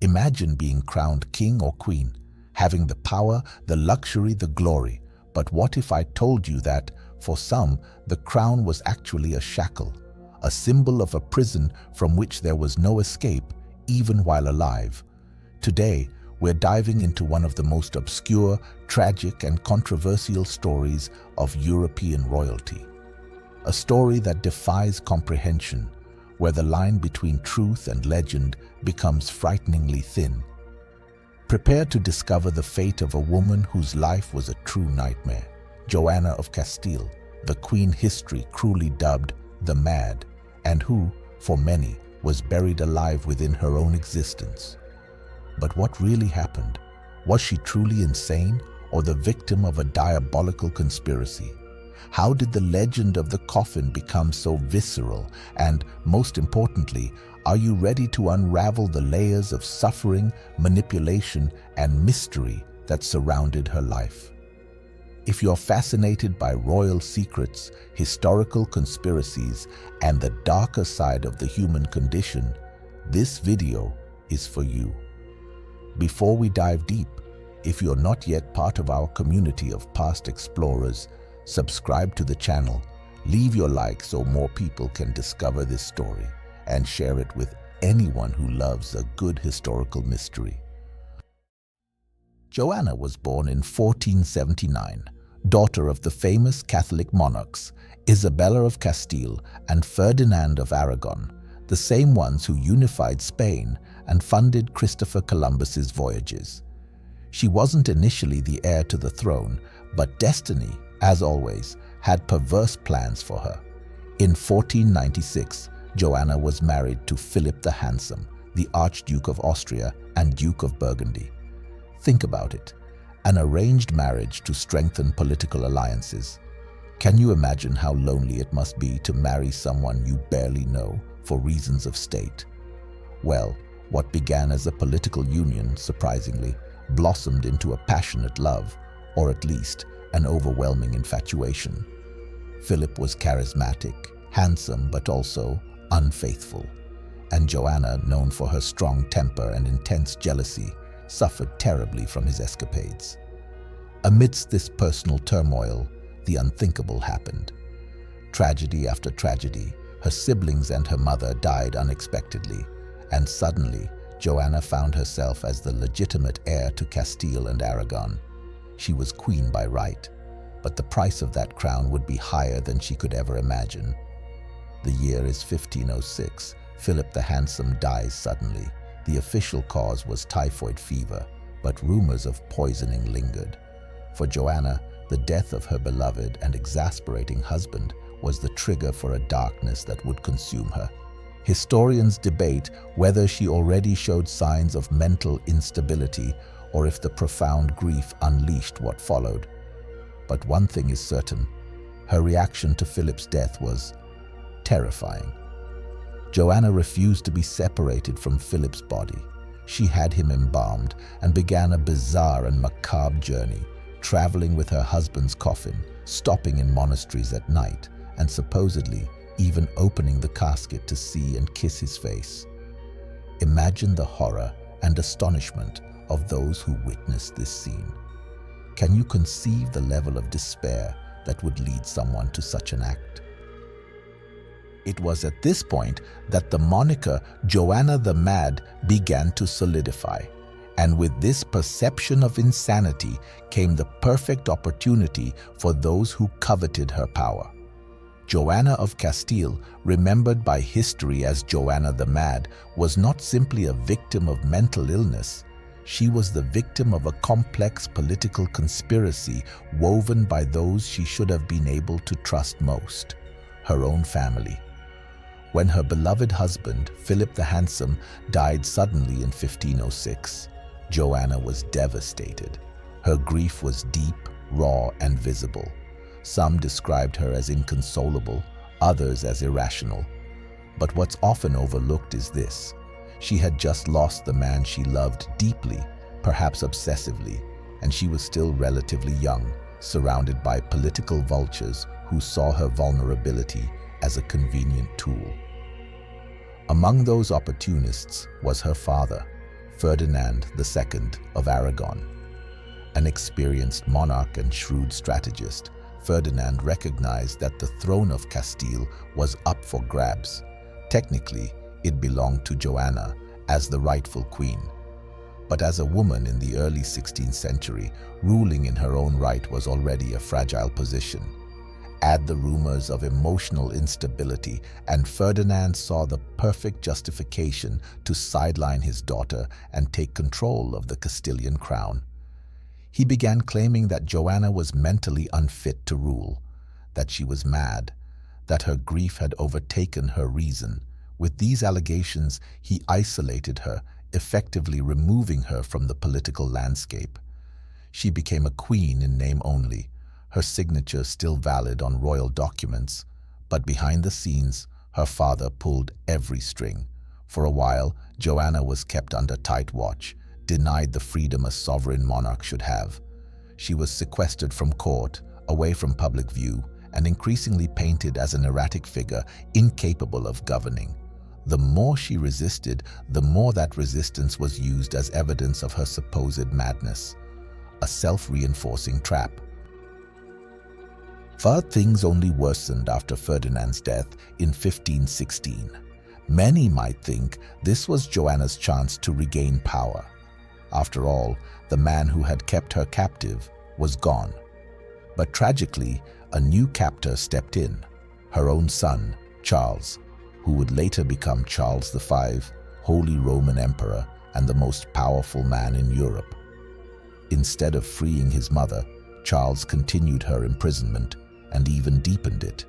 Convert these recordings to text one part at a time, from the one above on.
Imagine being crowned king or queen, having the power, the luxury, the glory. But what if I told you that, for some, the crown was actually a shackle, a symbol of a prison from which there was no escape, even while alive? Today, we're diving into one of the most obscure, tragic, and controversial stories of European royalty. A story that defies comprehension, where the line between truth and legend becomes frighteningly thin. Prepare to discover the fate of a woman whose life was a true nightmare, Joanna of Castile, the queen history cruelly dubbed the Mad, and who, for many, was buried alive within her own existence. But what really happened? Was she truly insane or the victim of a diabolical conspiracy? How did the legend of the coffin become so visceral? And, most importantly, are you ready to unravel the layers of suffering, manipulation, and mystery that surrounded her life? If you're fascinated by royal secrets, historical conspiracies, and the darker side of the human condition, this video is for you. Before we dive deep, if you're not yet part of our community of past explorers, subscribe to the channel, leave your like so more people can discover this story, and share it with anyone who loves a good historical mystery. Joanna was born in 1479, daughter of the famous Catholic monarchs Isabella of Castile and Ferdinand of Aragon, the same ones who unified Spain and funded Christopher Columbus's voyages. She wasn't initially the heir to the throne, but destiny, as always, had perverse plans for her. In 1496, Joanna was married to Philip the Handsome, the Archduke of Austria and Duke of Burgundy. Think about it, an arranged marriage to strengthen political alliances. Can you imagine how lonely it must be to marry someone you barely know for reasons of state? Well, what began as a political union, surprisingly, blossomed into a passionate love, or at least an overwhelming infatuation. Philip was charismatic, handsome, but also unfaithful, and Joanna, known for her strong temper and intense jealousy, suffered terribly from his escapades. Amidst this personal turmoil, the unthinkable happened. Tragedy after tragedy, her siblings and her mother died unexpectedly, and suddenly, Joanna found herself as the legitimate heir to Castile and Aragon. She was queen by right, but the price of that crown would be higher than she could ever imagine. The year is 1506. Philip the Handsome dies suddenly. The official cause was typhoid fever, but rumors of poisoning lingered. For Joanna, the death of her beloved and exasperating husband was the trigger for a darkness that would consume her. Historians debate whether she already showed signs of mental instability or if the profound grief unleashed what followed. But one thing is certain: her reaction to Philip's death was terrifying. Joanna refused to be separated from Philip's body. She had him embalmed and began a bizarre and macabre journey, traveling with her husband's coffin, stopping in monasteries at night, and supposedly even opening the casket to see and kiss his face. Imagine the horror and astonishment of those who witnessed this scene. Can you conceive the level of despair that would lead someone to such an act? It was at this point that the moniker Joanna the Mad began to solidify, and with this perception of insanity came the perfect opportunity for those who coveted her power. Joanna of Castile, remembered by history as Joanna the Mad, was not simply a victim of mental illness. She was the victim of a complex political conspiracy woven by those she should have been able to trust most: her own family. When her beloved husband, Philip the Handsome, died suddenly in 1506, Joanna was devastated. Her grief was deep, raw, and visible. Some described her as inconsolable, others as irrational. But what's often overlooked is this: she had just lost the man she loved deeply, perhaps obsessively, and she was still relatively young, surrounded by political vultures who saw her vulnerability as a convenient tool. Among those opportunists was her father, Ferdinand II of Aragon. An experienced monarch and shrewd strategist, Ferdinand recognized that the throne of Castile was up for grabs. Technically, it belonged to Joanna as the rightful queen. But as a woman in the early 16th century, ruling in her own right was already a fragile position. Add the rumors of emotional instability, and Ferdinand saw the perfect justification to sideline his daughter and take control of the Castilian crown. He began claiming that Joanna was mentally unfit to rule, that she was mad, that her grief had overtaken her reason. With these allegations, he isolated her, effectively removing her from the political landscape. She became a queen in name only, her signature still valid on royal documents, but behind the scenes, her father pulled every string. For a while, Joanna was kept under tight watch, denied the freedom a sovereign monarch should have. She was sequestered from court, away from public view, and increasingly painted as an erratic figure, incapable of governing. The more she resisted, the more that resistance was used as evidence of her supposed madness, a self-reinforcing trap. But things only worsened after Ferdinand's death in 1516. Many might think this was Joanna's chance to regain power. After all, the man who had kept her captive was gone. But tragically, a new captor stepped in, her own son, Charles, who would later become Charles V, Holy Roman Emperor and the most powerful man in Europe. Instead of freeing his mother, Charles continued her imprisonment and even deepened it.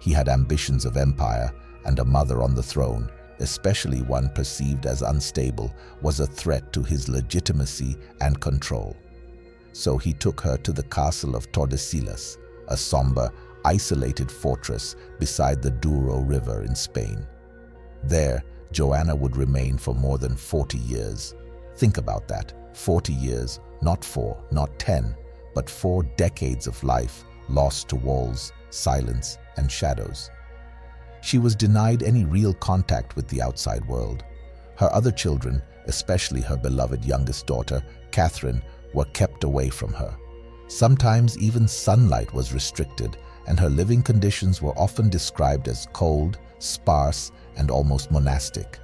He had ambitions of empire, and a mother on the throne, especially one perceived as unstable, was a threat to his legitimacy and control. So he took her to the castle of Tordesillas, a somber, isolated fortress beside the Douro River in Spain. There, Joanna would remain for more than 40 years. Think about that, 40 years, not 4, not 10, but 4 decades of life lost to walls, silence, and shadows. She was denied any real contact with the outside world. Her other children, especially her beloved youngest daughter, Catherine, were kept away from her. Sometimes even sunlight was restricted, and her living conditions were often described as cold, sparse, and almost monastic.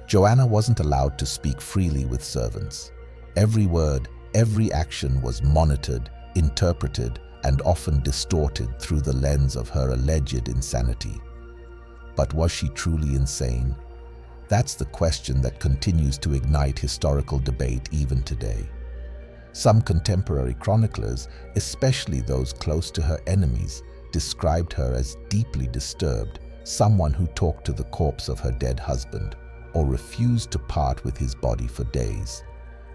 Joanna wasn't allowed to speak freely with servants. Every word, every action was monitored, interpreted, and often distorted through the lens of her alleged insanity. But was she truly insane? That's the question that continues to ignite historical debate even today. Some contemporary chroniclers, especially those close to her enemies, described her as deeply disturbed, someone who talked to the corpse of her dead husband or refused to part with his body for days.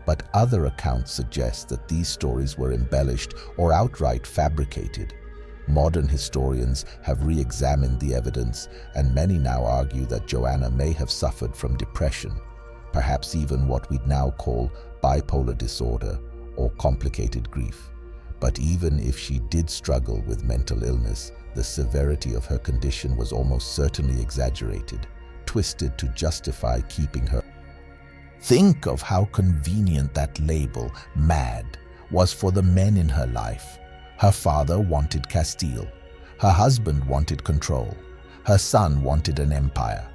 But other accounts suggest that these stories were embellished or outright fabricated. Modern historians have re-examined the evidence, and many now argue that Joanna may have suffered from depression, perhaps even what we'd now call bipolar disorder or complicated grief. But even if she did struggle with mental illness, the severity of her condition was almost certainly exaggerated, twisted to justify keeping her. Think of how convenient that label, mad, was for the men in her life. Her father wanted Castile. Her husband wanted control. Her son wanted an empire.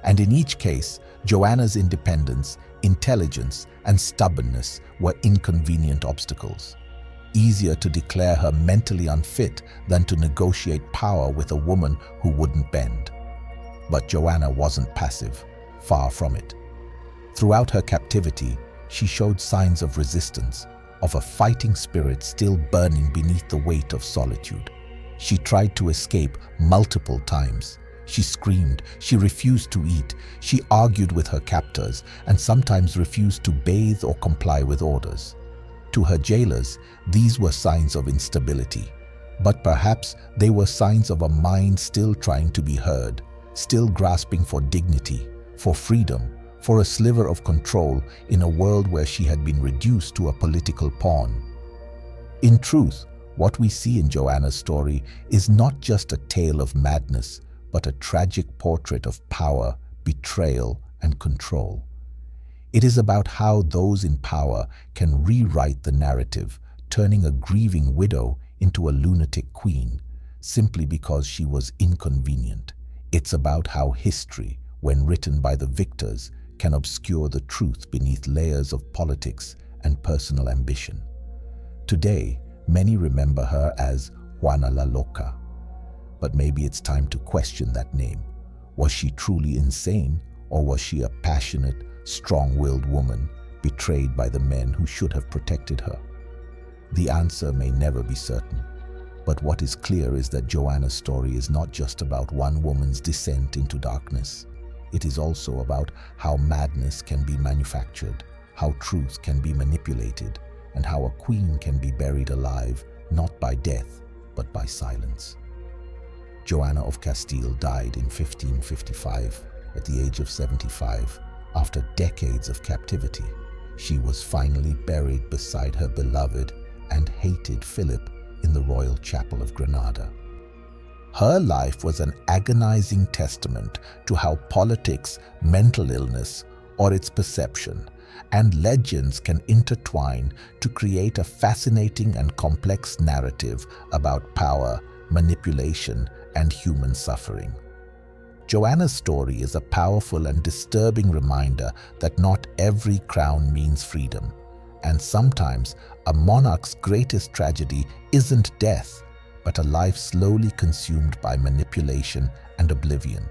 And in each case, Joanna's independence, intelligence, and stubbornness were inconvenient obstacles. Easier to declare her mentally unfit than to negotiate power with a woman who wouldn't bend. But Joanna wasn't passive, far from it. Throughout her captivity, she showed signs of resistance, of a fighting spirit still burning beneath the weight of solitude. She tried to escape multiple times. She screamed, she refused to eat, she argued with her captors, and sometimes refused to bathe or comply with orders. To her jailers, these were signs of instability, but perhaps they were signs of a mind still trying to be heard, still grasping for dignity, for freedom, for a sliver of control in a world where she had been reduced to a political pawn. In truth, what we see in Joanna's story is not just a tale of madness, but a tragic portrait of power, betrayal, and control. It is about how those in power can rewrite the narrative, turning a grieving widow into a lunatic queen, simply because she was inconvenient. It's about how history, when written by the victors, can obscure the truth beneath layers of politics and personal ambition. Today, many remember her as Juana la Loca. But maybe it's time to question that name. Was she truly insane, or was she a passionate, strong-willed woman betrayed by the men who should have protected her? The answer may never be certain, but what is clear is that Joanna's story is not just about one woman's descent into darkness. It is also about how madness can be manufactured, how truth can be manipulated, and how a queen can be buried alive, not by death, but by silence. Joanna of Castile died in 1555 at the age of 75 after decades of captivity. She was finally buried beside her beloved and hated Philip in the royal chapel of Granada. Her life was an agonizing testament to how politics, mental illness, or its perception, and legends can intertwine to create a fascinating and complex narrative about power, manipulation, and human suffering. Joanna's story is a powerful and disturbing reminder that not every crown means freedom, and sometimes a monarch's greatest tragedy isn't death, but a life slowly consumed by manipulation and oblivion.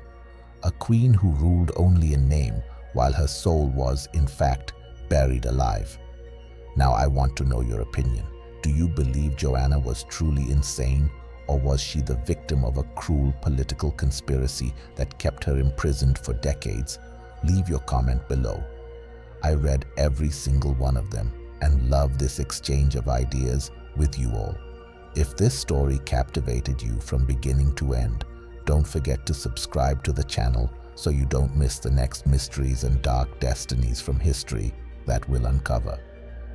A queen who ruled only in name, while her soul was, in fact, buried alive. Now I want to know your opinion. Do you believe Joanna was truly insane, or was she the victim of a cruel political conspiracy that kept her imprisoned for decades? Leave your comment below. I read every single one of them and love this exchange of ideas with you all. If this story captivated you from beginning to end, don't forget to subscribe to the channel so you don't miss the next mysteries and dark destinies from history that we'll uncover.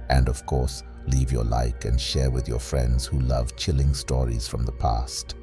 And of course, leave your like and share with your friends who love chilling stories from the past.